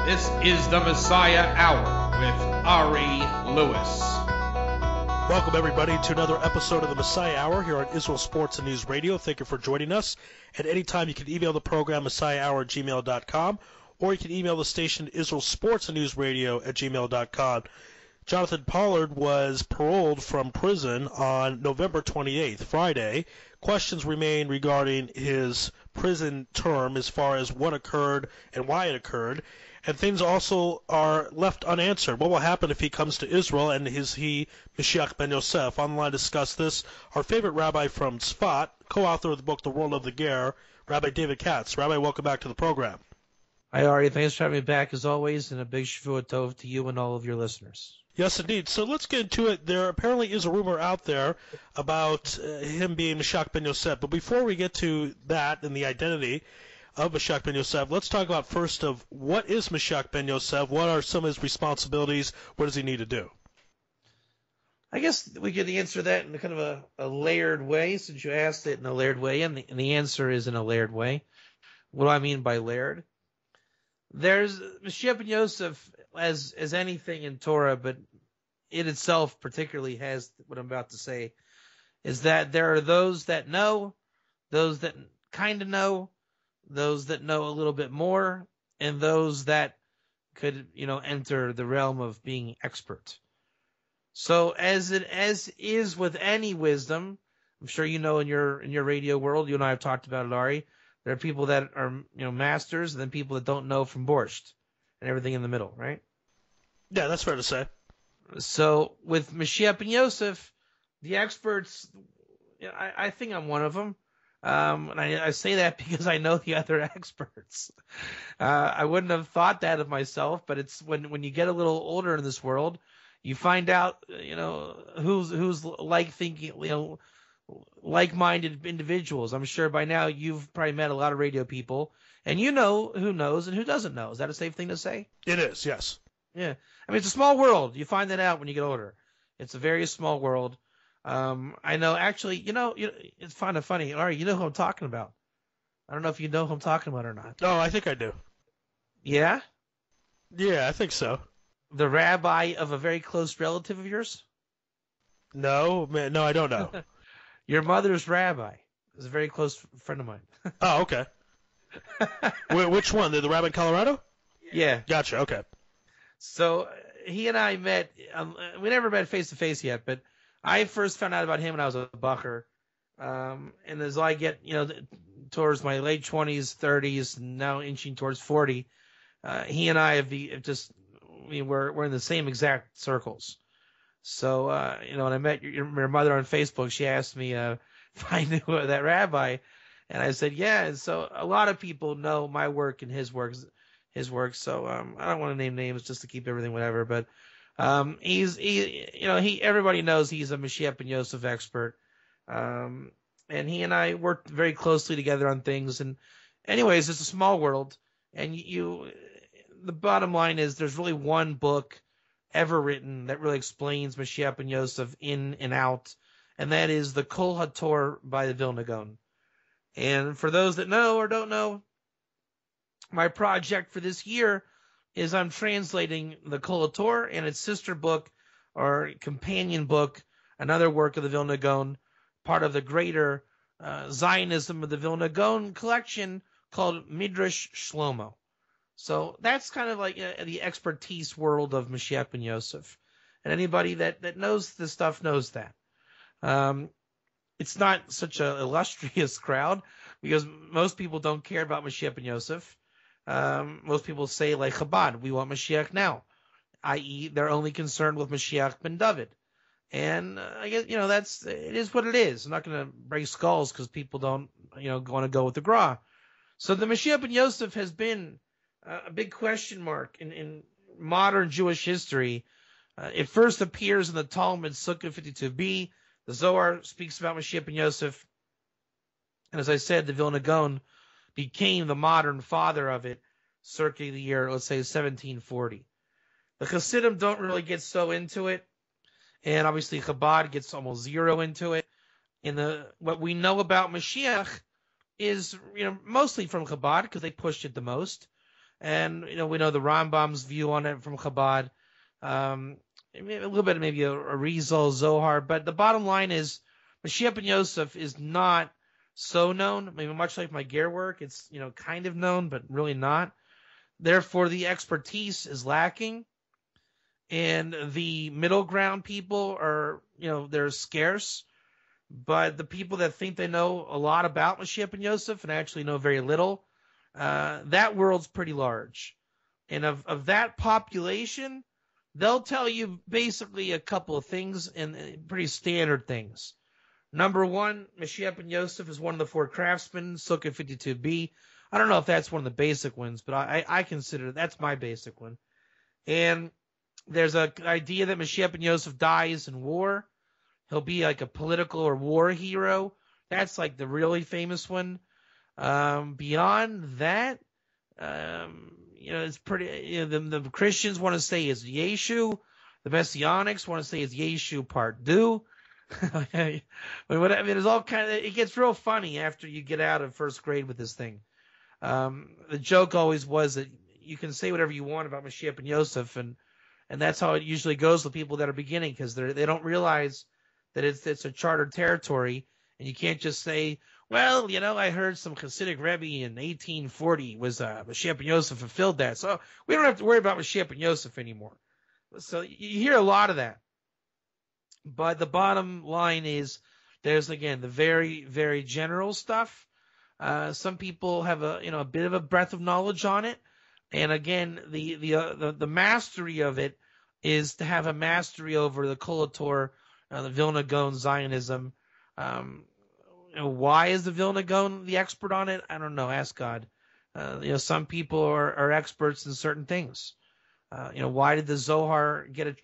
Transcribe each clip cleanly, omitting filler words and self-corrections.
This is the Messiah Hour with Ari Lewis. Welcome, everybody, to another episode of the Messiah Hour here on Israel Sports and News Radio. Thank you for joining us. At any time, you can email the program, messiahhour@gmail.com, or you can email the station, Israel Sports and News Radio @gmail.com. Jonathan Pollard was paroled from prison on November 28th, Friday. Questions remain regarding his prison term as far as what occurred and why it occurred. And things also are left unanswered. What will happen if he comes to Israel, and is he Mashiach ben Yosef? On the line to discuss this, our favorite rabbi from Tzfat, co-author of the book The World of the Ger, Rabbi David Katz. Rabbi, welcome back to the program. Hi, Ari. Thanks for having me back as always, and a big Shavua Tov to you and all of your listeners. Yes, indeed. So let's get into it. There apparently is a rumor out there about him being Mashiach ben Yosef. But before we get to that and the identity of Mashiach ben Yosef, let's talk about first of what is Mashiach ben Yosef, what are some of his responsibilities, what does he need to do? I guess we could answer that in kind of a layered way, since you asked it in a layered way, and the answer is in a layered way. What do I mean by layered? There's Mashiach ben Yosef as anything in Torah, but it itself particularly has what I'm about to say, is that there are those that know, those that kind of know, those that know a little bit more, and those that could, enter the realm of being expert. So as is with any wisdom, I'm sure you know in your radio world, you and I have talked about it, Ari, there are people that are, masters, and then people that don't know from borscht, and everything in the middle, right? Yeah, that's fair to say. So with Mashiach ben Yosef, the experts, I think I'm one of them. And I say that because I know the other experts. I wouldn't have thought that of myself, but it's when you get a little older in this world, you find out, who's like-minded individuals. I'm sure by now you've probably met a lot of radio people, and you know who knows and who doesn't know. Is that a safe thing to say? It is, yes. Yeah. I mean, it's a small world. You find that out when you get older. It's a very small world. I know, actually, it's kind of funny. All right, you know who I'm talking about. I don't know if you know who I'm talking about or not. Oh, I think I do. Yeah? Yeah, I think so. The rabbi of a very close relative of yours? No, man, no, I don't know. Your mother's rabbi is a very close friend of mine. Oh, okay. Which one? The rabbi in Colorado? Yeah. Gotcha, okay. So he and I met, we never met face-to-face yet, but I first found out about him when I was a bacher. And as I get, towards my late 20s, 30s, and now inching towards 40, he and I we're in the same exact circles. So, when I met your mother on Facebook, she asked me if I knew that rabbi. And I said, yeah. And so a lot of people know my work and his work. So, I don't want to name names just to keep everything whatever, but, everybody knows he's a Mashiach ben Yosef expert. And he and I worked very closely together on things. And anyways, it's a small world. And the bottom line is there's really one book ever written that really explains Mashiach ben Yosef in and out. And that is the Kol HaTorah by the Vilna Gaon. And for those that know or don't know, my project for this year is I'm translating the Kol HaTorah and its sister book or companion book, another work of the Vilna Gaon, part of the greater Zionism of the Vilna Gaon collection called Midrash Shlomo. So that's kind of like the expertise world of Mashiach ben Yosef. And anybody that knows this stuff knows that. It's not such an illustrious crowd because most people don't care about Mashiach ben Yosef. Most people say, like Chabad, we want Mashiach now, i.e. they're only concerned with Mashiach ben David. And I guess, it is what it is. I'm not going to break skulls because people don't, want to go with the Gra. So the Mashiach ben Yosef has been a big question mark in modern Jewish history. It first appears in the Talmud, Sukkah 52b. The Zohar speaks about Mashiach ben Yosef. And as I said, the Vilna Gaon became the modern father of it circa the year, let's say, 1740. The Hasidim don't really get so into it. And obviously Chabad gets almost zero into it. And what we know about Mashiach is, mostly from Chabad because they pushed it the most. And, we know the Rambam's view on it from Chabad. A little bit maybe a Arizal, Zohar. But the bottom line is Mashiach ben Yosef is not so known. Maybe much like my Ger work, it's, kind of known, but really not. Therefore, the expertise is lacking. And the middle ground people are, they're scarce. But the people that think they know a lot about Mashiach ben Yosef and actually know very little, that world's pretty large. And of that population, they'll tell you basically a couple of things, and pretty standard things. Number one, Mashiach ben Yosef is one of the 4 craftsmen, Sukkah 52b. I don't know if that's one of the basic ones, but I consider that's my basic one. And there's an idea that Mashiach ben Yosef dies in war. He'll be like a political or war hero. That's like the really famous one. Beyond that, it's pretty. The Christians want to say it's Yeshu. The Messianics want to say it's Yeshu Part 2. There's all kind of. It gets real funny after you get out of first grade with this thing. The joke always was that you can say whatever you want about Mashiach ben Yosef, and that's how it usually goes with people that are beginning, because they don't realize that it's a chartered territory, and you can't just say, well, I heard some Hasidic Rebbe in 1840 was Mashiach ben Yosef fulfilled that, so we don't have to worry about Mashiach ben Yosef anymore. So you hear a lot of that. But the bottom line is there's, again, the very, very general stuff. Some people have a bit of a breadth of knowledge on it. And again, the mastery of it is to have a mastery over the Kolator, the Vilna Gaon Zionism. Why is the Vilna Gaon the expert on it? I don't know. Ask God. Some people are experts in certain things. Why did the Zohar get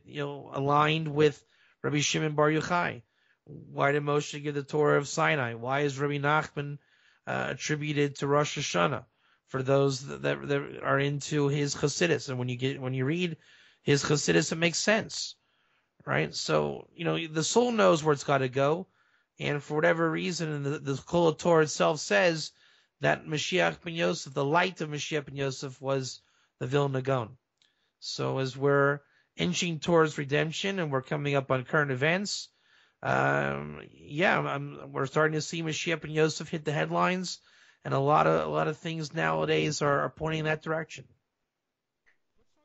aligned with Rabbi Shimon Bar Yochai? Why did Moshe give the Torah of Sinai? Why is Rabbi Nachman attributed to Rosh Hashanah for those that are into his Chassidus? And when you read his Chassidus, it makes sense, right? So the soul knows where it's got to go, and for whatever reason, the Kol Torah itself says that Mashiach ben Yosef, the light of Mashiach ben Yosef, was the Vilna Gaon. So as we're inching towards redemption and we're coming up on current events, we're starting to see Mashiach ben Yosef hit the headlines, and a lot of things nowadays are pointing in that direction.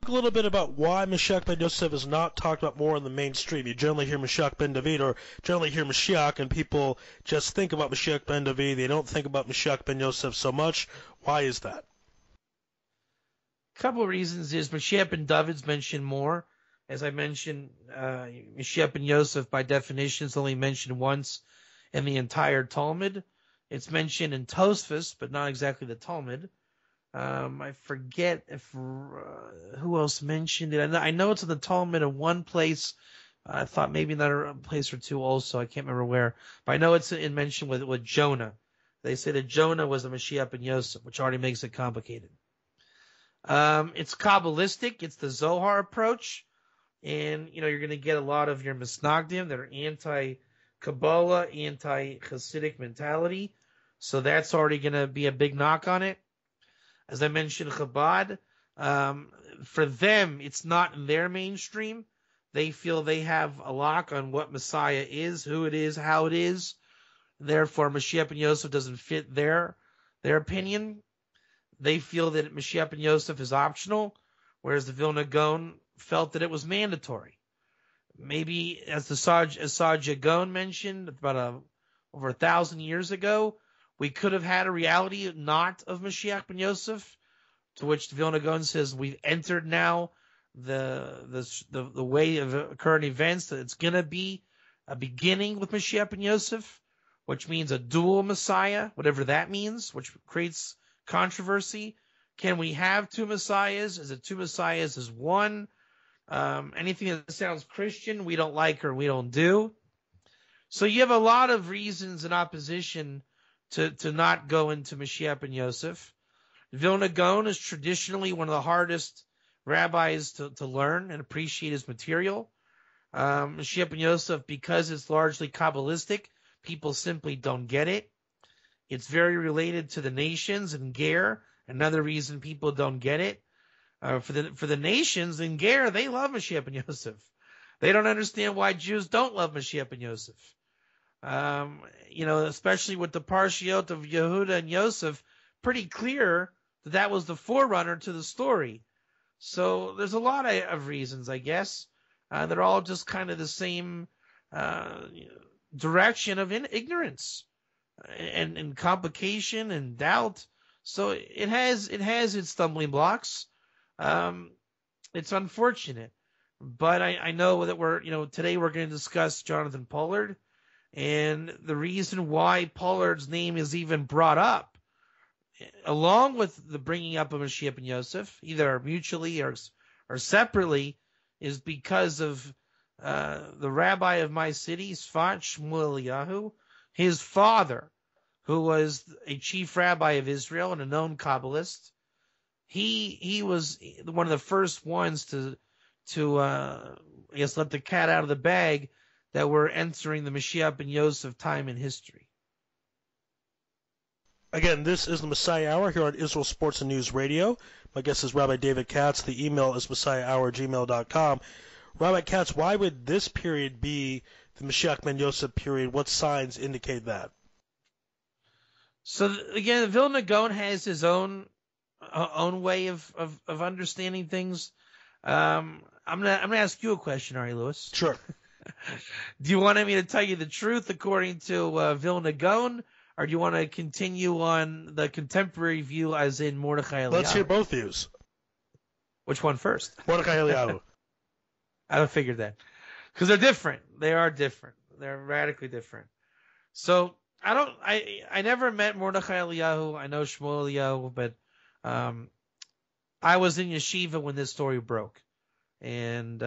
Talk a little bit about why Mashiach ben Yosef is not talked about more in the mainstream. You generally hear Mashiach ben David, or generally hear Mashiach, and people just think about Mashiach ben David. They don't think about Mashiach ben Yosef so much. Why is that? A couple of reasons is Mashiach ben David's mentioned more. As I mentioned, Mashiach ben Yosef, by definition, is only mentioned once in the entire Talmud. It's mentioned in Tosfos, but not exactly the Talmud. I forget who else mentioned it. I know it's in the Talmud in one place. I thought maybe another place or two also. I can't remember where. But I know it's mentioned with Jonah. They say that Jonah was a Mashiach ben Yosef, which already makes it complicated. It's Kabbalistic. It's the Zohar approach. And, you're going to get a lot of your Misnagdim that are anti-Kabbalah, anti-Hasidic mentality. So that's already going to be a big knock on it. As I mentioned, Chabad, for them, it's not in their mainstream. They feel they have a lock on what Messiah is, who it is, how it is. Therefore, Mashiach ben Yosef doesn't fit their opinion. They feel that Mashiach ben Yosef is optional, whereas the Vilna Gaon felt that it was mandatory. Maybe, as Saadia Gaon mentioned about over 1,000 years ago, we could have had a reality not of Mashiach ben Yosef, to which the Vilna Gaon says we've entered now the way of current events, that it's going to be a beginning with Mashiach ben Yosef, which means a dual Messiah, whatever that means, which creates controversy. Can we have two Messiahs? Is it two Messiahs as one? Anything that sounds Christian, we don't like or we don't do. So you have a lot of reasons in opposition to not go into Mashiach ben Yosef. Vilna Gaon is traditionally one of the hardest rabbis to learn and appreciate his material. Mashiach ben Yosef, because it's largely Kabbalistic, people simply don't get it. It's very related to the nations and Ger, Another reason people don't get it, for the nations in Ger, they love Mashiach ben Yosef. They don't understand why Jews don't love Mashiach ben Yosef. Especially with the Parshiot of Yehuda and Yosef, pretty clear that was the forerunner to the story. So there's a lot of reasons, I guess. They're all just kind of the same direction of ignorance and complication and doubt. So it has its stumbling blocks. It's unfortunate, but I know that today we're going to discuss Jonathan Pollard, and the reason why Pollard's name is even brought up, along with the bringing up of Mashiach ben Yosef, either mutually or separately, is because of the rabbi of my city, Sfat Shmuel Eliyahu, his father, who was a chief rabbi of Israel and a known Kabbalist. He was one of the first ones to let the cat out of the bag that we're entering the Mashiach ben Yosef time in history. Again, this is the Messiah Hour here on Israel Sports and News Radio. My guest is Rabbi David Katz. The email is messiahhour@gmail.com. Rabbi Katz, why would this period be the Mashiach ben Yosef period? What signs indicate that? So again, Vilna Gaon has his own way of understanding things. I'm gonna ask you a question, Ari Lewis. Sure. Do you want me to tell you the truth according to Vilna Gaon, or do you want to continue on the contemporary view, as in Mordechai Eliyahu? Let's hear both views. Which one first? Mordechai Eliyahu. I figured that, because they're different. They are different. They're radically different. So I never met Mordechai Eliyahu. I know Shmuel Eliyahu, but I was in yeshiva when this story broke, and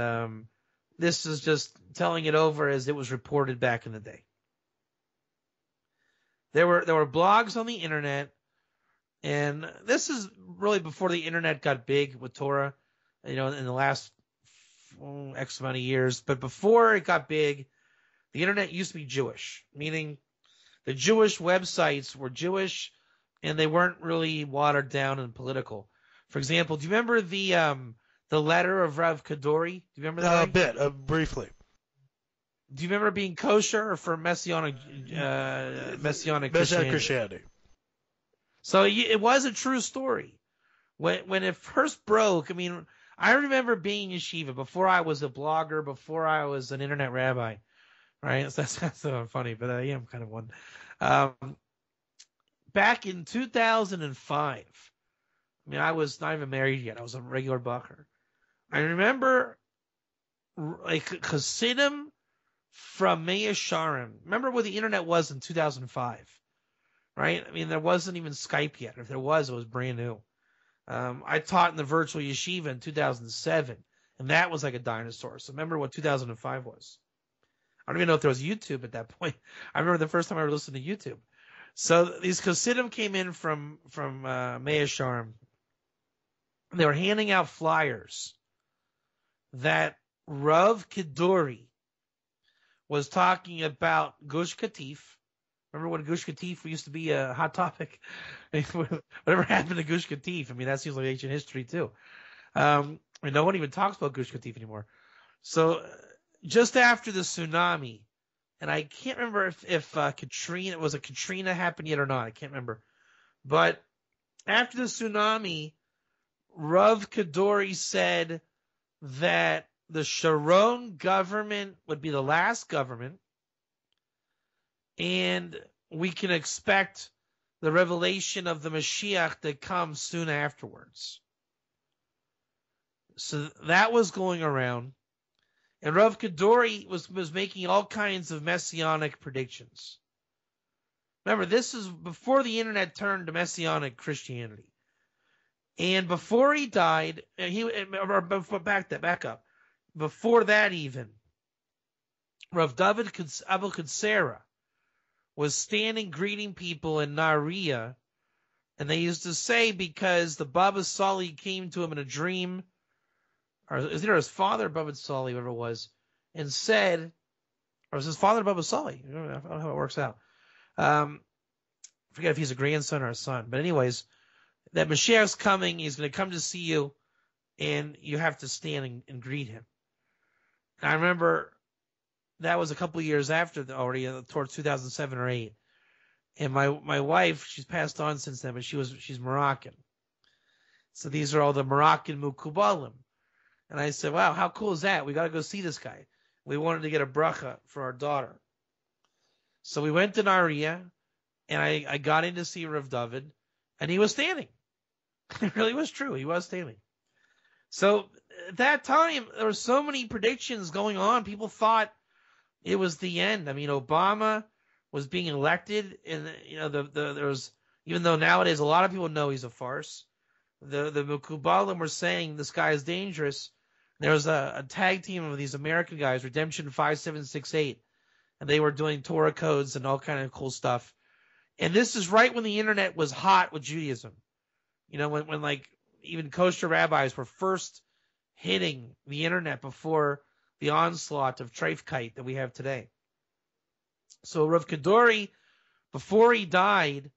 this is just telling it over as it was reported back in the day. There were blogs on the internet, and this is really before the internet got big with Torah, in the last X amount of years. But before it got big, the internet used to be Jewish, meaning the Jewish websites were Jewish, and they weren't really watered down and political. For example, do you remember the letter of Rav Kadori? Do you remember that? A bit, briefly. Do you remember being kosher or for Messianic Christianity? So it was a true story. When it first broke, I remember being in yeshiva before I was a blogger, before I was an internet rabbi, right? So that's so funny, but I am kind of one. Back in 2005, I was not even married yet. I was a regular bacher. I remember like Hasidim from Mea Sharim. Remember what the internet was in 2005, right? There wasn't even Skype yet. If there was, it was brand new. I taught in the virtual yeshiva in 2007, and that was like a dinosaur. So remember what 2005 was. I don't even know if there was YouTube at that point. I remember the first time I ever listened to YouTube. So these Hasidim came in from Mea Sharim. They were handing out flyers that Rav Kadori was talking about Gush Katif. Remember when Gush Katif used to be a hot topic? Whatever happened to Gush Katif? that seems like ancient history too. No one even talks about Gush Katif anymore. So just after the tsunami, and I can't remember if Katrina happened yet or not. I can't remember. But after the tsunami, Rav Kadori said that the Sharon government would be the last government, and we can expect the revelation of the Mashiach to come soon afterwards. So that was going around, and Rav Kadori was making all kinds of messianic predictions. Remember, this is before the internet turned to messianic Christianity. And before he died, back up. Before that even, Rav David Abu Kutsera was standing greeting people in Nahariya, and they used to say, because the Baba Sali came to him in a dream, or is it his father, Baba Sali, whoever it was, and said, or was his father Baba Sali? I don't know how it works out. I forget if he's a grandson or a son, but anyways, that Mashiach's coming. He's going to come to see you, and you have to stand and greet him. And I remember that was a couple of years after already, towards 2007 or 8. And my wife, she's passed on since then, but she's Moroccan. So these are all the Moroccan Mukubalim. And I said, wow, how cool is that? We got to go see this guy. We wanted to get a bracha for our daughter. So we went to Nariya, and I got in to see Rav David, and he was standing. It really was true. He was standing. So at that time, there were so many predictions going on. People thought it was the end. I mean, Obama was being elected, and there was, even though nowadays a lot of people know he's a farce, the Mukubalim were saying this guy is dangerous. There was a tag team of these American guys, Redemption 5768, and they were doing Torah codes and all kind of cool stuff. And this is right when the internet was hot with Judaism. When like even kosher rabbis were first hitting the internet before the onslaught of Treifkeit that we have today. So Rav Kadori, before he died,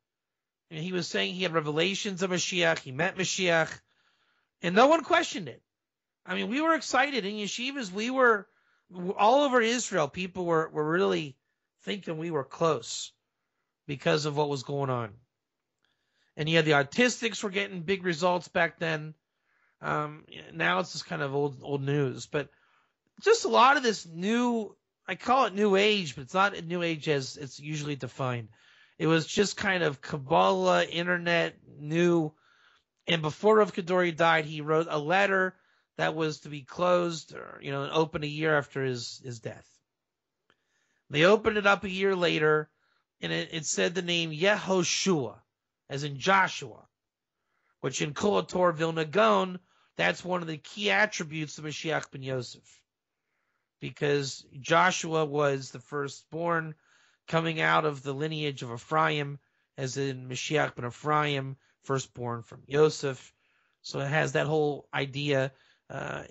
he was saying he had revelations of Mashiach, he met Mashiach, and no one questioned it. I mean, we were excited in yeshivas. We were all over Israel. People were really thinking we were close because of what was going on. And you had the autistics were getting big results back then. Now it's just kind of old news. But just a lot of this new, I call it new age, but it's not new age as it's usually defined. It was just kind of Kabbalah, internet, new. And before Rav Kadori died, he wrote a letter that was to be closed, and open a year after his death. They opened it up a year later, and it said the name Yehoshua, as in Joshua, which in Kol HaTorah Vilna Gaon, that's one of the key attributes of Mashiach ben Yosef, because Joshua was the firstborn coming out of the lineage of Ephraim, as in Mashiach ben Ephraim, firstborn from Yosef. So it has that whole idea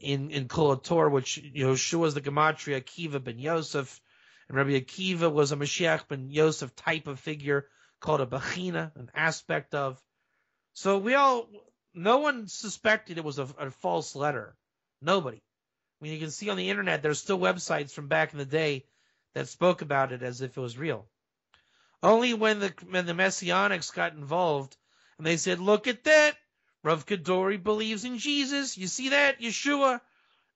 in Kol HaTorah, which Yehoshua is the gematria Akiva ben Yosef, and Rabbi Akiva was a Mashiach ben Yosef type of figure called a Bechina, an aspect of. So no one suspected it was a false letter. Nobody. I mean, you can see on the internet, there's still websites from back in the day that spoke about it as if it was real. Only when the Messianics got involved, and they said, look at that, Rav Kadori believes in Jesus. You see that? Yeshua.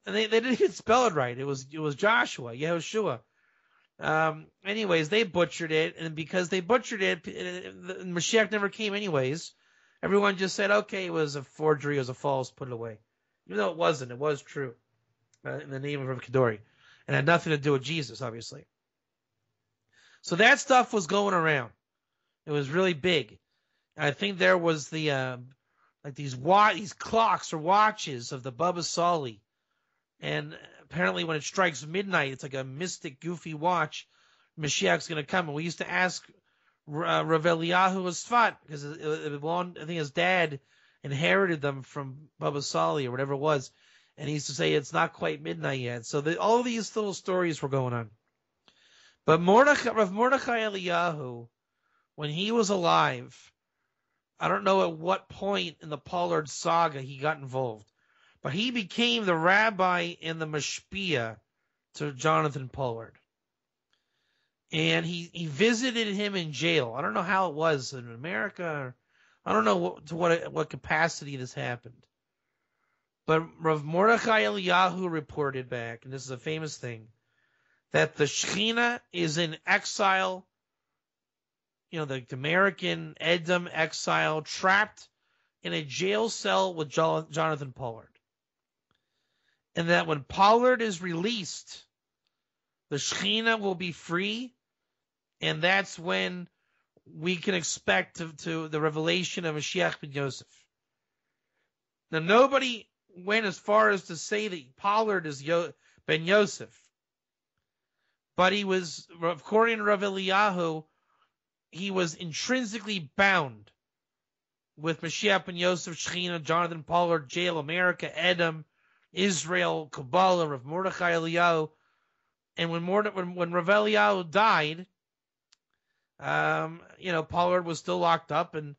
And they didn't even spell it right. It was Joshua, Yehoshua. Anyways, they butchered it, and because they butchered it, Mashiach never came anyways. Everyone just said, okay, it was a forgery, it was a false, put it away. Even though it wasn't, it was true in the name of Rav Kadori. And had nothing to do with Jesus, obviously. So that stuff was going around. It was really big. And I think there was the these clocks or watches of the Baba Sali. And apparently when it strikes midnight, it's like a mystic, goofy watch. Mashiach's going to come. And we used to ask Rav Eliyahu Sfat, because it belonged, I think his dad inherited them from Baba Sali or whatever it was. And he used to say it's not quite midnight yet. So all these little stories were going on. But Rav Mordechai Eliyahu, when he was alive, I don't know at what point in the Pollard saga he got involved, but he became the rabbi and the mashpia to Jonathan Pollard. And he visited him in jail. I don't know how it was in America. I don't know what capacity this happened. But Rav Mordechai Eliyahu reported back, and this is a famous thing, that the Shekhinah is in exile, the American Edom exile, trapped in a jail cell with Jonathan Pollard. And that when Pollard is released, the Shekhinah will be free, and that's when we can expect to the revelation of Mashiach ben Yosef. Now, nobody went as far as to say that Pollard is ben Yosef. But he was, according to Rav Eliyahu, he was intrinsically bound with Mashiach ben Yosef, Shekhinah, Jonathan Pollard, jail, America, Edom, Israel, Kabbalah, Rav Mordechai Eliyahu. And when Rav Eliyahu died, Pollard was still locked up, and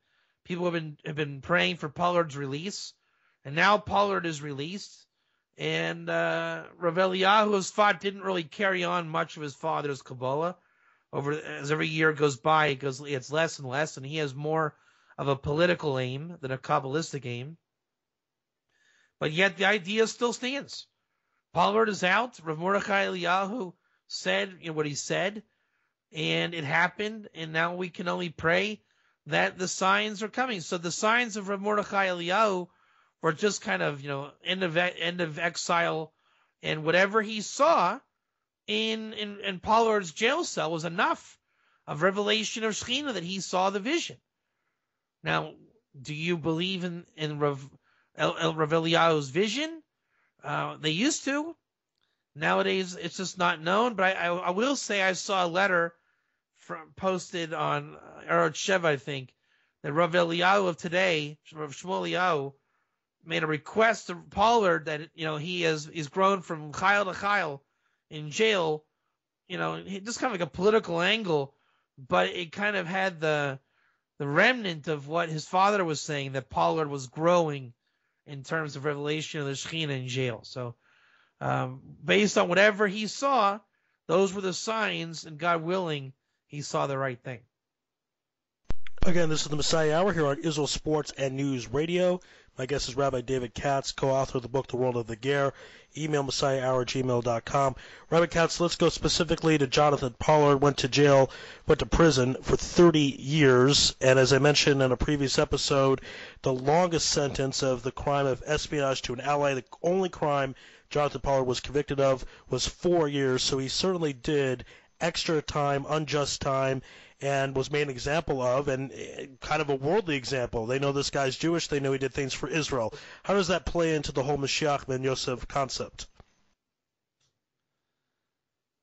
People have been praying for Pollard's release, and now Pollard is released. And Rav Eliyahu's thought didn't really carry on much of his father's Kabbalah. As every year goes by, it's less and less, and he has more of a political aim than a Kabbalistic aim. But yet the idea still stands. Pollard is out. Rav Mordechai Eliyahu said what he said, and it happened, and now we can only pray that the signs are coming. So the signs of Rav Mordechai Eliyahu were just kind of, end of exile, and whatever he saw in Pollard's jail cell was enough of revelation of Shekhinah that he saw the vision. Now, do you believe in Rav Eliyahu's vision? They used to. Nowadays, it's just not known. But I will say I saw a letter posted on Arot Sheva, I think, that Rav Eliyahu of today, Rav Shmuel Eliyahu, made a request to Pollard that he's grown from chayil to chayil in jail. Just kind of like a political angle, but it kind of had the remnant of what his father was saying, that Pollard was growing in terms of revelation of the Shekhinah in jail. So based on whatever he saw, those were the signs, and God willing, he saw the right thing. Again, this is the Messiah Hour here on Israel Sports and News Radio. My guest is Rabbi David Katz, co-author of the book The World of the Ger. Email messiahhour@gmail.com. Rabbi Katz, let's go specifically to Jonathan Pollard. Went to prison for 30 years, and as I mentioned in a previous episode, the longest sentence of the crime of espionage to an ally, the only crime Jonathan Pollard was convicted of, was 4 years, so he certainly did extra time, unjust time, and was made an example of, and kind of a worldly example. They know this guy's Jewish. They know he did things for Israel. How does that play into the whole Mashiach ben Yosef concept?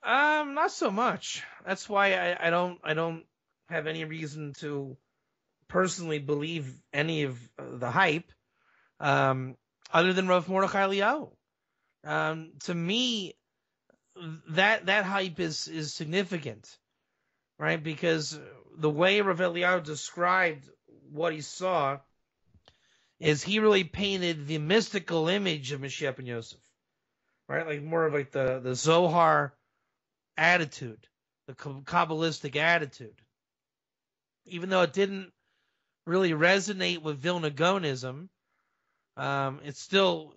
Not so much. That's why I don't have any reason to personally believe any of the hype, other than Rav Mordechai Eliyahu. To me, that hype is significant. Right, because the way Rav Eliyahu described what he saw is he really painted the mystical image of Mashiach ben Yosef, right? Like more of like the Zohar attitude, the Kabbalistic attitude. Even though it didn't really resonate with Vilna Gaonism, it's still,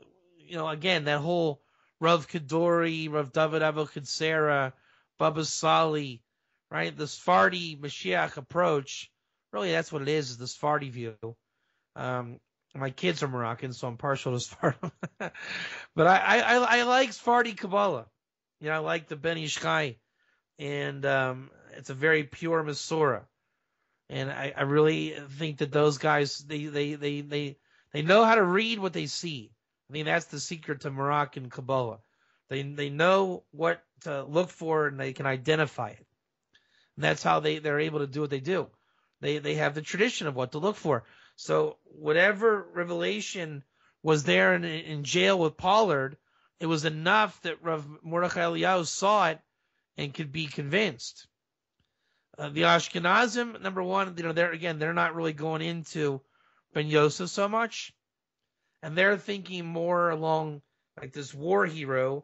again, that whole Rav Kadori, Rav David Avokadsera, Baba Sali, right, the Sephardi Mashiach approach, really that's what it is the Sephardi view. My kids are Moroccan, so I'm partial to Sephardi. But I like Sephardi Kabbalah. I like the Ben Ish Chai, and it's a very pure Masorah. And I really think that those guys, they know how to read what they see. I mean, that's the secret to Moroccan Kabbalah. They know what to look for, and they can identify it. And that's how they're able to do what they do. They have the tradition of what to look for. So whatever revelation was there in jail with Pollard, it was enough that Rav Mordechai Eliyahu saw it and could be convinced. The Ashkenazim, number one, they're not really going into Ben Yosef so much, and they're thinking more along like this war hero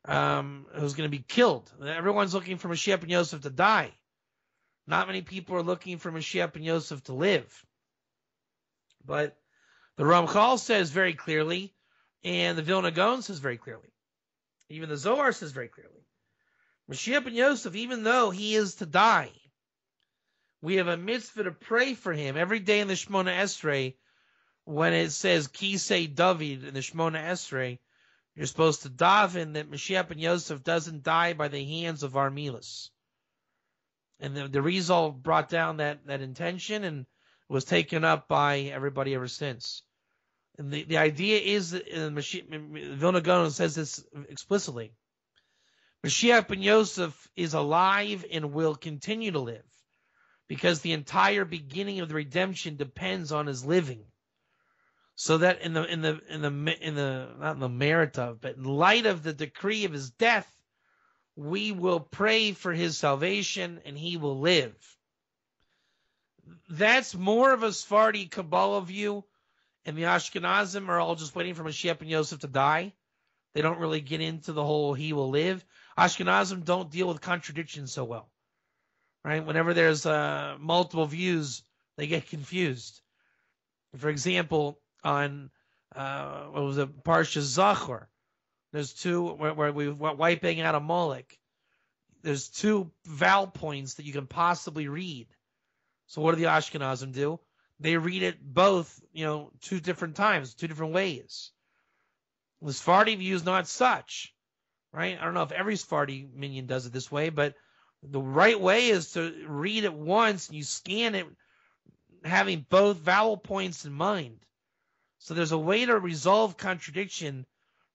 who's going to be killed. Everyone's looking for Mashiach ben Yosef to die. Not many people are looking for Mashiach ben Yosef to live. But the Ramchal says very clearly, and the Vilna Gaon says very clearly, even the Zohar says very clearly, Mashiach ben Yosef, even though he is to die, we have a mitzvah to pray for him every day in the Shemona Esrei. When it says Kisei David in the Shemona Esrei, you're supposed to daven that Mashiach ben Yosef doesn't die by the hands of Armilas. And the Rizal brought down that intention and was taken up by everybody ever since. And the idea is that Vilna Gaon says this explicitly. Mashiach ben Yosef is alive and will continue to live, because the entire beginning of the redemption depends on his living. So that not in the merit of, but in light of the decree of his death, we will pray for his salvation and he will live. That's more of a Sephardi Kabbalah view, and the Ashkenazim are all just waiting for Mashiach ben Yosef to die. They don't really get into the whole he will live. Ashkenazim don't deal with contradictions so well, right? Whenever there's multiple views, they get confused. For example, on what was it, Parsha Zachor, there's two where we're wiping out a Molech. There's two vowel points that you can possibly read. So what do the Ashkenazim do? They read it both, two different times, two different ways. The Sephardi view is not such, right? I don't know if every Sephardi minion does it this way, but the right way is to read it once and you scan it having both vowel points in mind. So there's a way to resolve contradiction.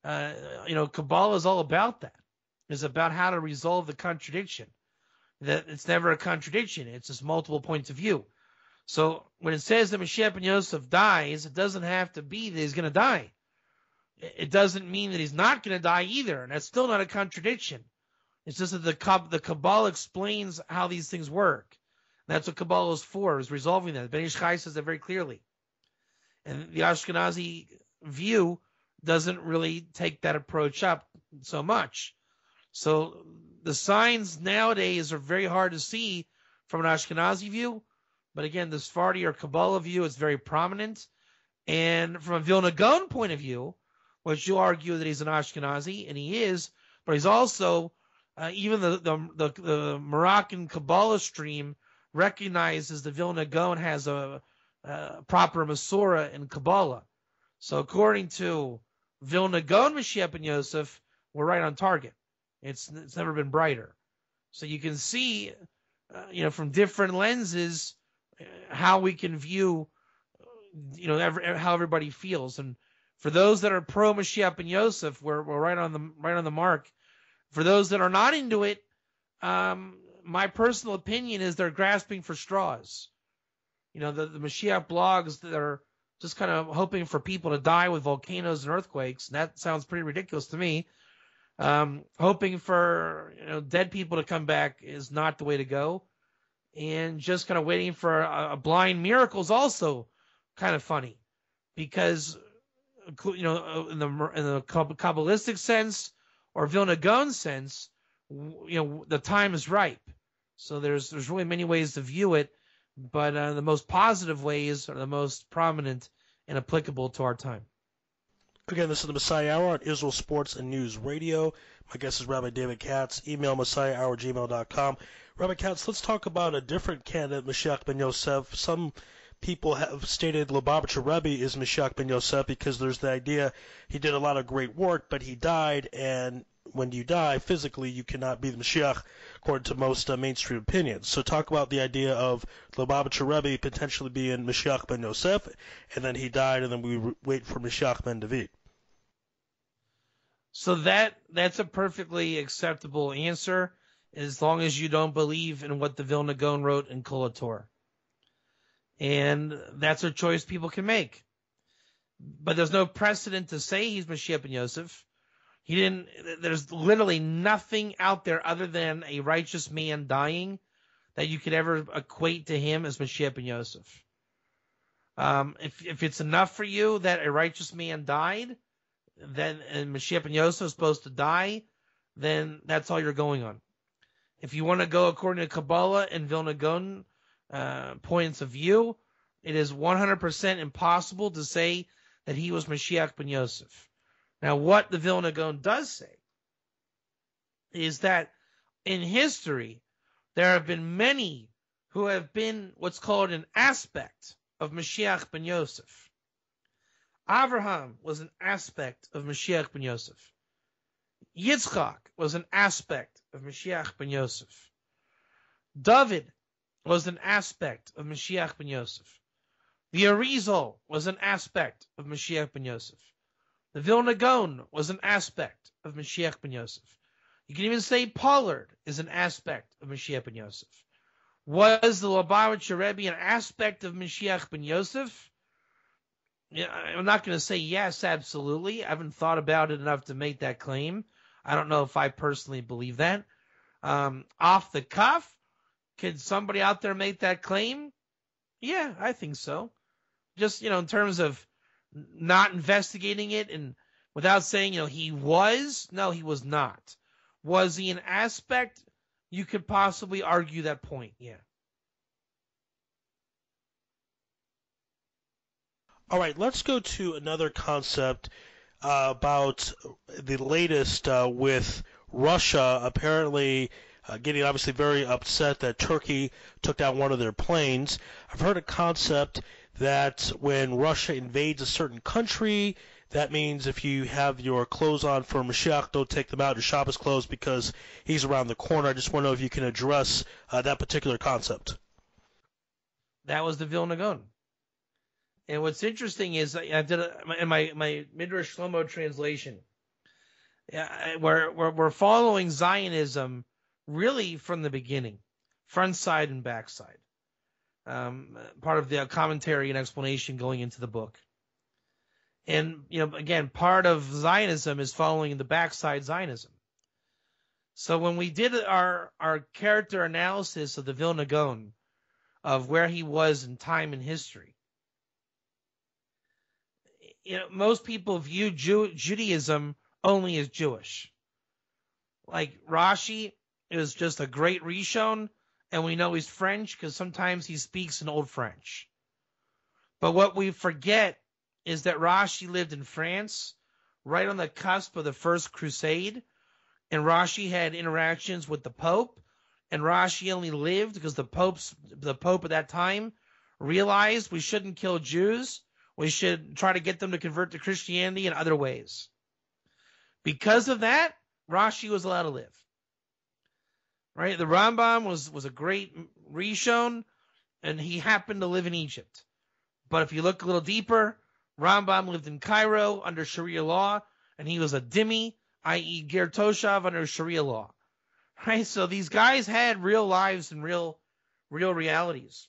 Kabbalah is all about that. It's about how to resolve the contradiction. That it's never a contradiction. It's just multiple points of view. So when it says that Mashiach ben Yosef dies, it doesn't have to be that he's going to die. It doesn't mean that he's not going to die either, and that's still not a contradiction. It's just that the Kabbalah explains how these things work. And that's what Kabbalah is for, is resolving that. Ben Ish Chai says that very clearly. And the Ashkenazi view doesn't really take that approach up so much. So the signs nowadays are very hard to see from an Ashkenazi view. But again, the Sephardi or Kabbalah view is very prominent. And from a Vilna Gaon point of view, which you argue that he's an Ashkenazi, and he is, but he's also, even the Moroccan Kabbalah stream recognizes that Vilna Gaon has a proper Masorah in Kabbalah. So according to Vilna Gaon Mashiach ben Yosef, we're right on target. It's never been brighter. So you can see, from different lenses, how we can view, how everybody feels. And for those that are pro Mashiach ben Yosef, we're right on the mark. For those that are not into it, my personal opinion is they're grasping for straws. The Mashiach blogs that are just kind of hoping for people to die with volcanoes and earthquakes. And that sounds pretty ridiculous to me. Hoping for dead people to come back is not the way to go. And just kind of waiting for a blind miracle is also kind of funny, because in the Kabbalistic sense or Vilna Gaon sense, the time is ripe. So there's really many ways to view it, but the most positive ways are the most prominent and applicable to our time. Again, this is the Messiah Hour on Israel Sports and News Radio. My guest is Rabbi David Katz. Email messiahhour@gmail.com. Rabbi Katz, let's talk about a different candidate, Mashiach ben Yosef. Some people have stated Lubavitcher Rebbe is Mashiach ben Yosef because there's the idea he did a lot of great work, but he died, and when you die physically, you cannot be the Mashiach, according to most mainstream opinions. So talk about the idea of Lubavitcher Rebbe potentially being Mashiach ben Yosef, and then he died, and then we wait for Mashiach ben David. So that's a perfectly acceptable answer, as long as you don't believe in what the Vilna Gaon wrote in Kol HaTorah. And that's a choice people can make. But there's no precedent to say he's Mashiach ben Yosef. There's literally nothing out there other than a righteous man dying that you could ever equate to him as Mashiach ben Yosef. If it's enough for you that a righteous man died, and Mashiach ben Yosef is supposed to die, then that's all you're going on. If you want to go according to Kabbalah and Vilna Gaon points of view, it is 100% impossible to say that he was Mashiach ben Yosef. Now, what the Vilna Gaon does say is that in history, there have been many who have been what's called an aspect of Mashiach ben Yosef. Avraham was an aspect of Mashiach ben Yosef. Yitzchak was an aspect of Mashiach ben Yosef. David was an aspect of Mashiach ben Yosef. The Arizal was an aspect of Mashiach ben Yosef. The Vilna Gaon was an aspect of Mashiach ben Yosef. You can even say Pollard is an aspect of Mashiach ben Yosef. Was the Lubavitcher Rebbe an aspect of Mashiach ben Yosef? I'm not going to say yes, absolutely. I haven't thought about it enough to make that claim. I don't know if I personally believe that. Off the cuff, could somebody out there make that claim? Yeah, I think so. Just, in terms of not investigating it and without saying, he was, no, he was not. Was he an aspect? You could possibly argue that point, yeah. All right, let's go to another concept about the latest with Russia apparently getting obviously very upset that Turkey took down one of their planes. I've heard a concept that when Russia invades a certain country, that means if you have your clothes on for Mashiach, don't take them out, your shop is closed because he's around the corner. I just want to know if you can address that particular concept. That was the Vilna Gaon. And what's interesting is I did in my Midrash Shlomo translation. We're following Zionism really from the beginning, front side and back side. Part of the commentary and explanation going into the book. And, again, part of Zionism is following the backside Zionism. So when we did our character analysis of the Vilna Gaon, of where he was in time and history, most people view Judaism only as Jewish. Like Rashi is just a great Rishon, and we know he's French because sometimes he speaks in Old French. But what we forget is that Rashi lived in France, right on the cusp of the First Crusade, and Rashi had interactions with the Pope, and Rashi only lived because the Pope at that time realized we shouldn't kill Jews. We should try to get them to convert to Christianity in other ways. Because of that, Rashi was allowed to live. Right? The Rambam was a great Rishon, and he happened to live in Egypt. But if you look a little deeper, Rambam lived in Cairo under Sharia law, and he was a dhimmi, i.e. ger toshav under Sharia law. Right? So these guys had real lives and real realities.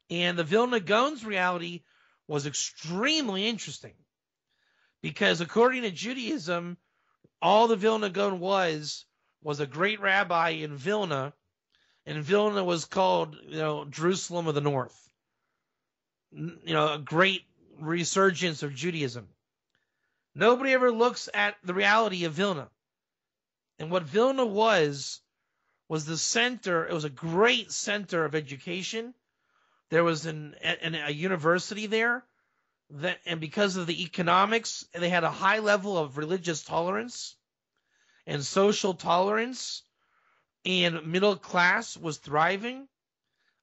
And the Vilna Gaon's reality was extremely interesting because according to Judaism, all the Vilna Gaon was a great rabbi in Vilna, and Vilna was called, Jerusalem of the North. A great resurgence of Judaism. Nobody ever looks at the reality of Vilna. And what Vilna was the center, it was a great center of education. There was a university there, and because of the economics, they had a high level of religious tolerance and social tolerance, and middle class was thriving,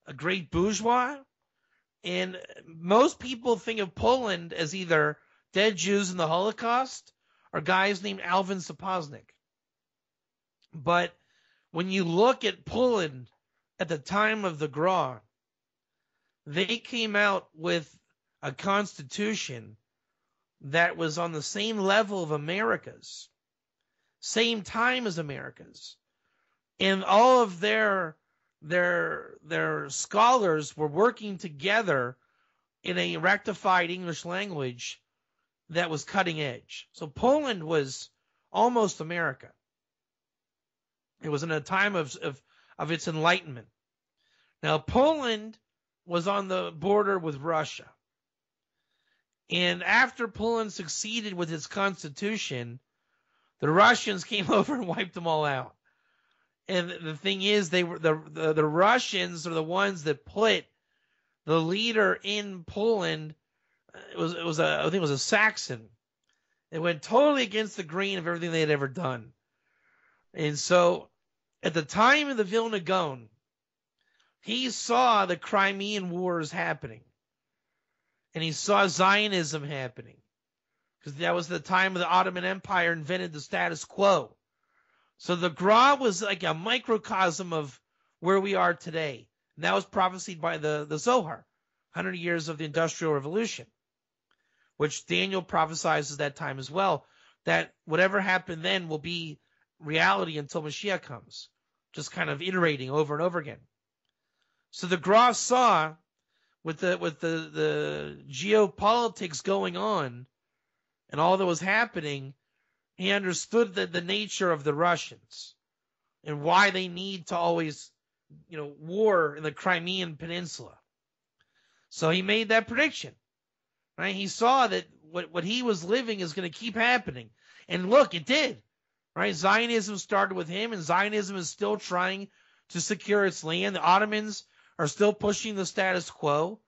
a great bourgeois. And most people think of Poland as either dead Jews in the Holocaust or guys named Alvin Sapoznik. But when you look at Poland at the time of the Gra, they came out with a constitution that was on the same level of America's, same time as America's. And all of their scholars were working together in a rectified English language that was cutting edge. So Poland was almost America. It was in a time of its enlightenment. Now, Poland was on the border with Russia. And after Poland succeeded with its constitution, the Russians came over and wiped them all out. And the thing is, they were the Russians are the ones that put the leader in Poland. I think it was a Saxon. It went totally against the grain of everything they had ever done. And so, at the time of the Vilna Gaon, he saw the Crimean Wars happening. And he saw Zionism happening. Because that was the time of the Ottoman Empire invented the status quo. So the Gra was like a microcosm of where we are today. And that was prophesied by the Zohar, 100 years of the Industrial Revolution, which Daniel prophesies at that time as well, that whatever happened then will be reality until Mashiach comes, just kind of iterating over and over again. So the Gra saw with the geopolitics going on and all that was happening, he understood the nature of the Russians and why they need to always, war in the Crimean Peninsula. So he made that prediction, right? He saw that what he was living is going to keep happening. And look, it did, right? Zionism started with him, and Zionism is still trying to secure its land. The Ottomans are still pushing the status quo,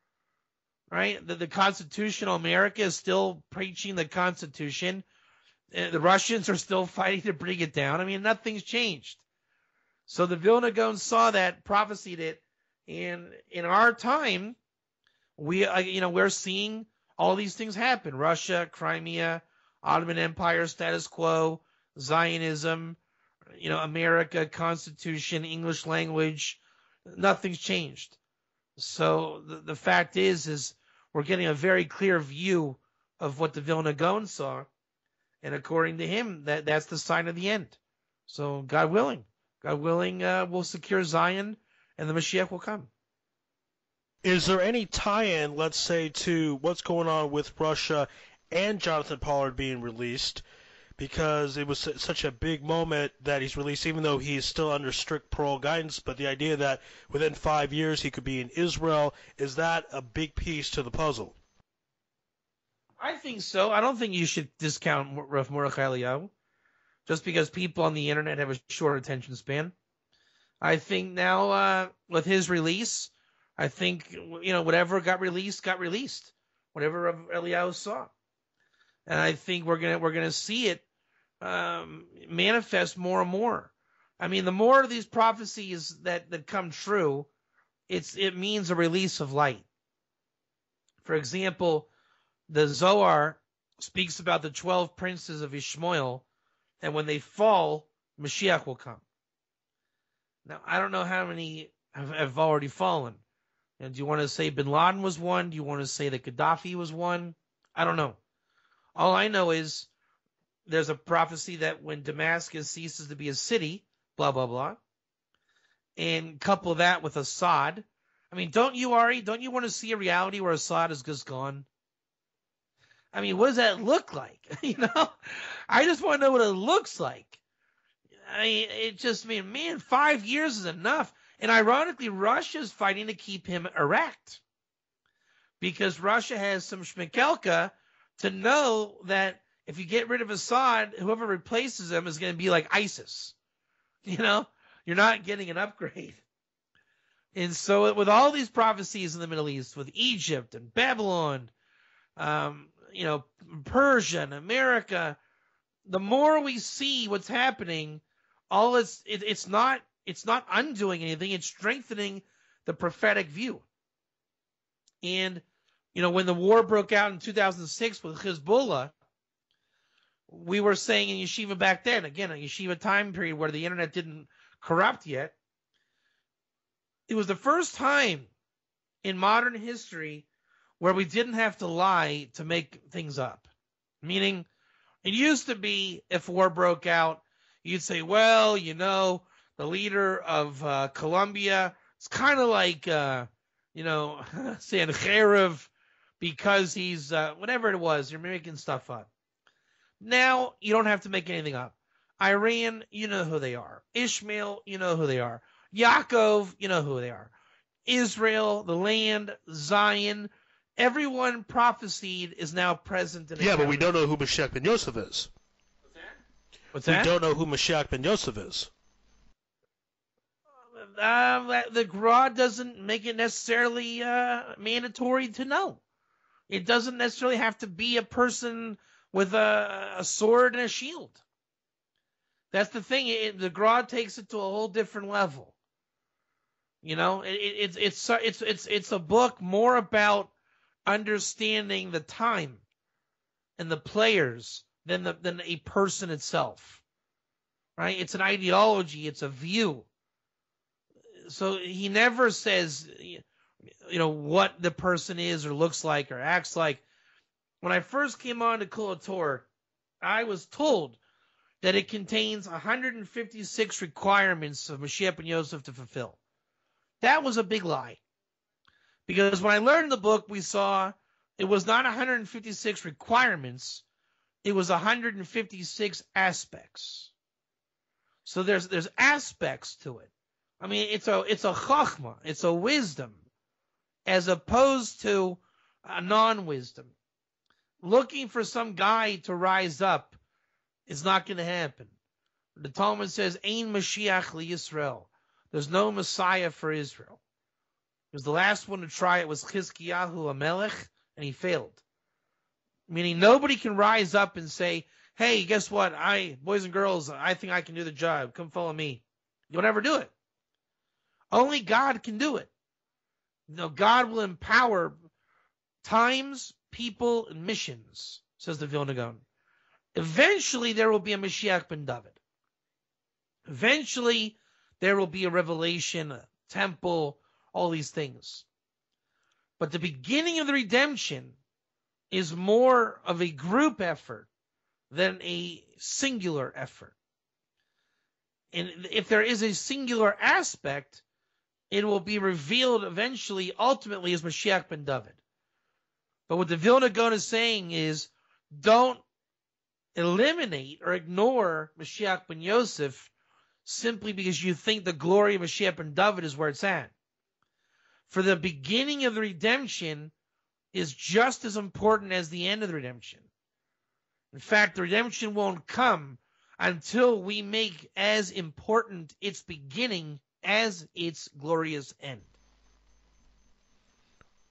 right? The constitutional America is still preaching the Constitution. The Russians are still fighting to bring it down. I mean, nothing's changed. So the Vilna Gaon saw that, prophesied it, and in our time, we're seeing all these things happen: Russia, Crimea, Ottoman Empire, status quo, Zionism, America, Constitution, English language. Nothing's changed. So the fact is we're getting a very clear view of what the Vilna Gaon saw, and according to him, that's the sign of the end. So God willing, we'll secure Zion, and the Mashiach will come. Is there any tie-in, let's say, to what's going on with Russia and Jonathan Pollard being released? Because it was such a big moment that he's released, even though he's still under strict parole guidance. But the idea that within 5 years he could be in Israel, is that a big piece to the puzzle? I think so. I don't think you should discount Rav Mordechai Eliyahu just because people on the internet have a short attention span. I think now with his release, I think whatever got released. Whatever Rav Eliyahu saw, and I think we're gonna see it manifest more and more. I mean, the more of these prophecies that come true, it means a release of light. For example, the Zohar speaks about the 12 princes of Ishmael, and when they fall, Mashiach will come. Now, I don't know how many have already fallen. And do you want to say Bin Laden was one? Do you want to say that Gaddafi was one? I don't know. All I know is there's a prophecy that when Damascus ceases to be a city, blah, blah, blah, and couple that with Assad. I mean, don't you want to see a reality where Assad is just gone? I mean, what does that look like? I just want to know what it looks like. I mean, man, 5 years is enough. And ironically, Russia's fighting to keep him erect because Russia has some shmikelka to know that if you get rid of Assad, whoever replaces him is going to be like ISIS. You're not getting an upgrade. And so with all these prophecies in the Middle East, with Egypt and Babylon, Persia and America, the more we see what's happening, it's not undoing anything. It's strengthening the prophetic view. And, when the war broke out in 2006 with Hezbollah, we were saying in yeshiva back then, again, a yeshiva time period where the internet didn't corrupt yet, it was the first time in modern history where we didn't have to lie to make things up. Meaning, it used to be if war broke out, you'd say, well, the leader of Colombia, it's kind of like, Sancheiriv, because he's, whatever it was, you're making stuff up. Now, you don't have to make anything up. Iran, you know who they are. Ishmael, you know who they are. Yaakov, you know who they are. Israel, the land, Zion, everyone prophesied is now present. Yeah, but we don't know who Mashiach ben Yosef is. What's that? We don't know who Mashiach ben Yosef is. The Gra doesn't make it necessarily mandatory to know. It doesn't necessarily have to be a person with a sword and a shield. That's the thing. The Gra takes it to a whole different level. It's a book more about understanding the time and the players than a person itself. Right? It's an ideology. It's a view. So he never says, what the person is or looks like or acts like. When I first came on to Kol HaTorah, I was told that it contains 156 requirements of Mashiach ben Yosef to fulfill. That was a big lie. Because when I learned the book, we saw it was not 156 requirements, it was 156 aspects. So there's aspects to it. I mean, it's a chachma, it's a wisdom. as opposed to a non-wisdom. Looking for some guy to rise up is not going to happen. The Talmud says, Ein Mashiach liYisrael. There's no Messiah for Israel. Because the last one to try it was Chizkiyahu HaMelech, and he failed. Meaning nobody can rise up and say, hey, guess what? Boys and girls, I think I can do the job. Come follow me. You'll never do it. Only God can do it. God will empower times, people, and missions, says the Vilna Gaon. Eventually, there will be a Mashiach ben David. Eventually, there will be a revelation, a temple, all these things. But the beginning of the redemption is more of a group effort than a singular effort. And if there is a singular aspect, it will be revealed eventually, ultimately, as Mashiach ben David. But what the Vilna Gaon is saying is, don't eliminate or ignore Mashiach ben Yosef simply because you think the glory of Mashiach ben David is where it's at. For the beginning of the redemption is just as important as the end of the redemption. In fact, the redemption won't come until we make as important its beginning as its glorious end.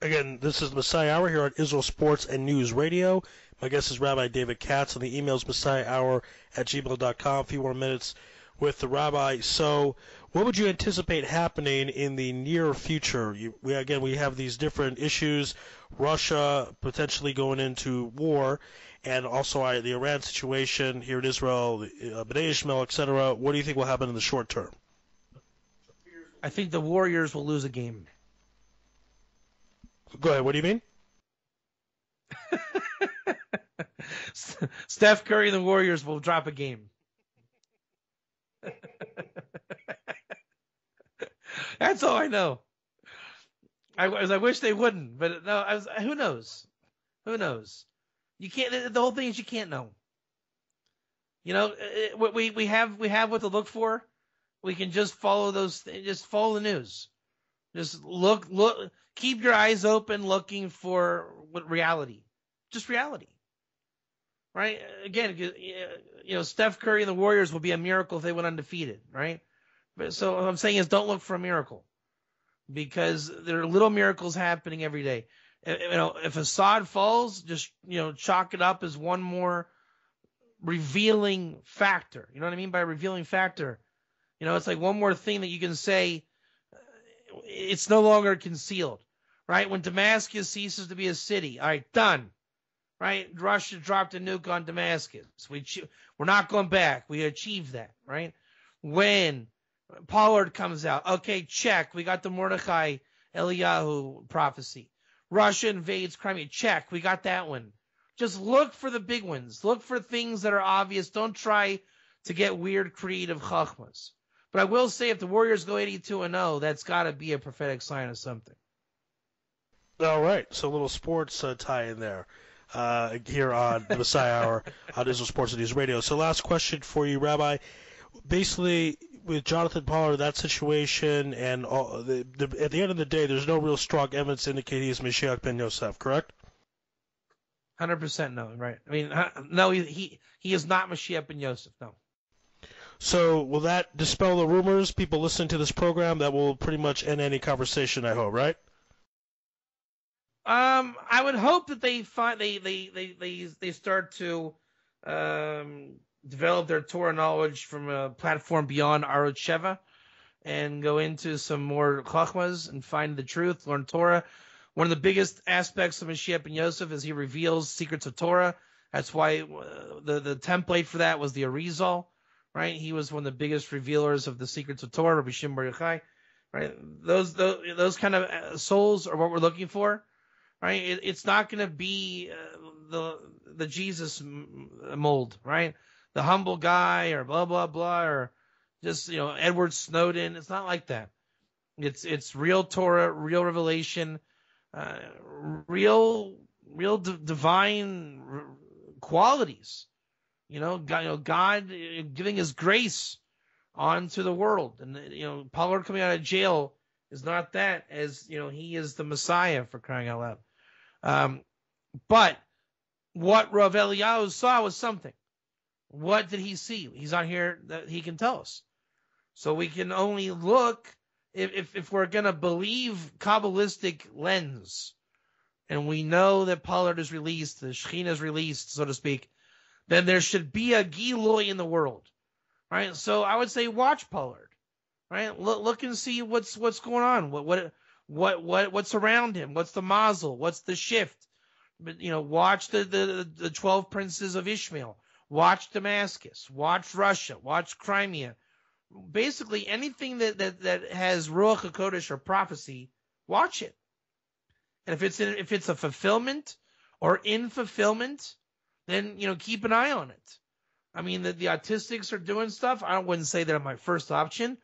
Again, this is the Messiah Hour here on Israel Sports and News Radio. My guest is Rabbi David Katz, and the email is messiahhour@gmail.com. A few more minutes with the Rabbi. So, what would you anticipate happening in the near future? We have these different issues, Russia potentially going into war, and also the Iran situation here in Israel, B'nai Ishmael, etc. What do you think will happen in the short term? I think the Warriors will lose a game. Go ahead. What do you mean? Steph Curry and the Warriors will drop a game. That's all I know. I wish they wouldn't, but no. Who knows? Who knows? You can't. The whole thing is you can't know. You know, we have what to look for. We can just follow those. Just follow the news. Just look. Keep your eyes open, looking for what reality. Just reality. Right? Again, you know, Steph Curry and the Warriors will be a miracle if they went undefeated, right? But so what I'm saying is don't look for a miracle, because there are little miracles happening every day. You know, if Assad falls, just, you know, chalk it up as one more revealing factor. You know what I mean by revealing factor? You know, it's like one more thing that you can say. It's no longer concealed, right? When Damascus ceases to be a city, all right, done. Right? Russia dropped a nuke on Damascus. We're not going back. We achieved that, right? When Pollard comes out, okay, check. We got the Mordechai Eliyahu prophecy. Russia invades Crimea. Check. We got that one. Just look for the big ones. Look for things that are obvious. Don't try to get weird, creative chachmas. But I will say, if the Warriors go 82-0, that's got to be a prophetic sign of something. All right. So a little sports tie in there. Here on the Messiah Hour on Israel Sports and News Radio. So last question for you, Rabbi. Basically, with Jonathan Pollard, that situation, and at the end of the day, there's no real strong evidence to indicate he is Mashiach ben Yosef, correct? 100% no, right? I mean, no, he is not Mashiach ben Yosef, no. So will that dispel the rumors? People listening to this program, that will pretty much end any conversation, I hope, right? I would hope that they start to develop their Torah knowledge from a platform beyond Arut Sheva and go into some more chachmas and find the truth, learn Torah. One of the biggest aspects of Mashiach ben Yosef is he reveals secrets of Torah. That's why the template for that was the Arizal, right? He was one of the biggest revealers of the secrets of Torah, Rabbi Shimon Bar Yochai, right? Those kind of souls are what we're looking for. Right, it's not going to be the Jesus mold, right? The humble guy or blah blah blah or just, you know, Edward Snowden. It's not like that. It's real Torah, real revelation, real divine qualities. God giving His grace onto the world, and Pollard coming out of jail is not that, as he is the Messiah, for crying out loud. But what Rav Eliyahu saw was something. What did he see? He's not here that he can tell us. So we can only look if we're going to believe Kabbalistic lens, and we know that Pollard is released, the Shekhinah is released, so to speak, then there should be a Gilui in the world, right? So I would say watch Pollard, right? Look and see what's going on, what's around him, what's the mazel, what's the shift. But watch the 12 princes of Ishmael, watch Damascus, watch Russia, watch Crimea. Basically, anything that has Ruach HaKodesh or prophecy, watch it. And if it's a fulfillment or in fulfillment, then keep an eye on it. I mean, the autistics are doing stuff. I wouldn't say they're my first option,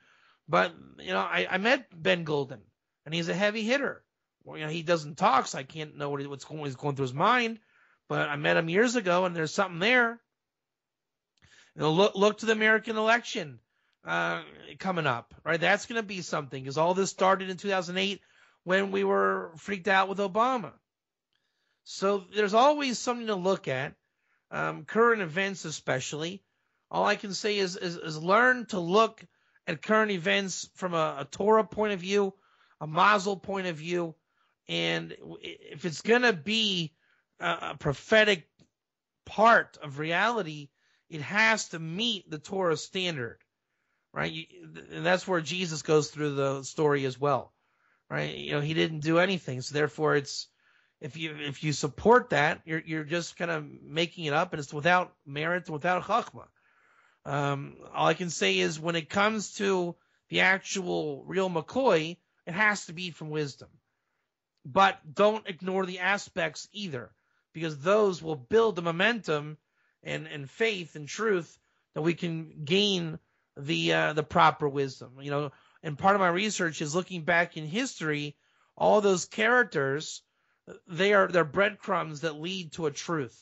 but I met Ben Golden, and he's a heavy hitter. Well, he doesn't talk, so I can't know what's going through his mind. But I met him years ago, and there's something there. Look to the American election coming up, right? That's going to be something, because all this started in 2008 when we were freaked out with Obama. So there's always something to look at, current events especially. All I can say is learn to look at current events from a Torah point of view, a Mazel point of view, and if it's going to be a prophetic part of reality, it has to meet the Torah standard, right? And that's where Jesus goes through the story as well, right? He didn't do anything, so therefore it's if you support that, you're just kind of making it up, and it's without merit, without chachma. All I can say is when it comes to the actual real McCoy, it has to be from wisdom. But don't ignore the aspects either, because those will build the momentum and faith and truth that we can gain the proper wisdom. And part of my research is looking back in history, all those characters, they're breadcrumbs that lead to a truth.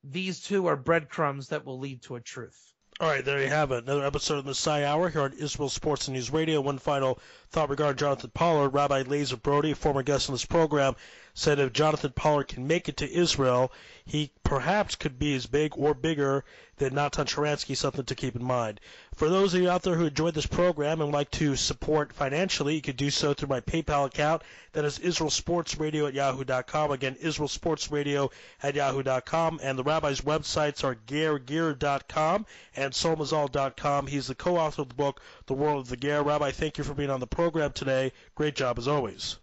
These two are breadcrumbs that will lead to a truth. All right, there you have it. Another episode of the Messiah Hour here on Israel Sports and News Radio. One final thought regarding Jonathan Pollard. Rabbi Lazer Brody, a former guest on this program, said if Jonathan Pollard can make it to Israel, he perhaps could be as big or bigger than Natan Sharansky, something to keep in mind. For those of you out there who enjoyed this program and would like to support financially, you could do so through my PayPal account. That is IsraelSportsRadio@yahoo.com. Again, IsraelSportsRadio@yahoo.com. And the rabbi's websites are gergear.com and solmazal.com. He's the co-author of the book, The World of the Ger. Rabbi, thank you for being on the program today. Great job as always.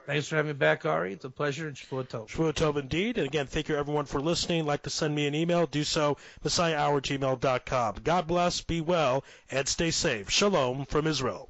Thanks for having me back, Ari. It's a pleasure. And Shvuah Tov. Shvuah Tov indeed. And again, thank you everyone for listening. Like to send me an email, do so, messiahhour@gmail.com. God bless, be well, and stay safe. Shalom from Israel.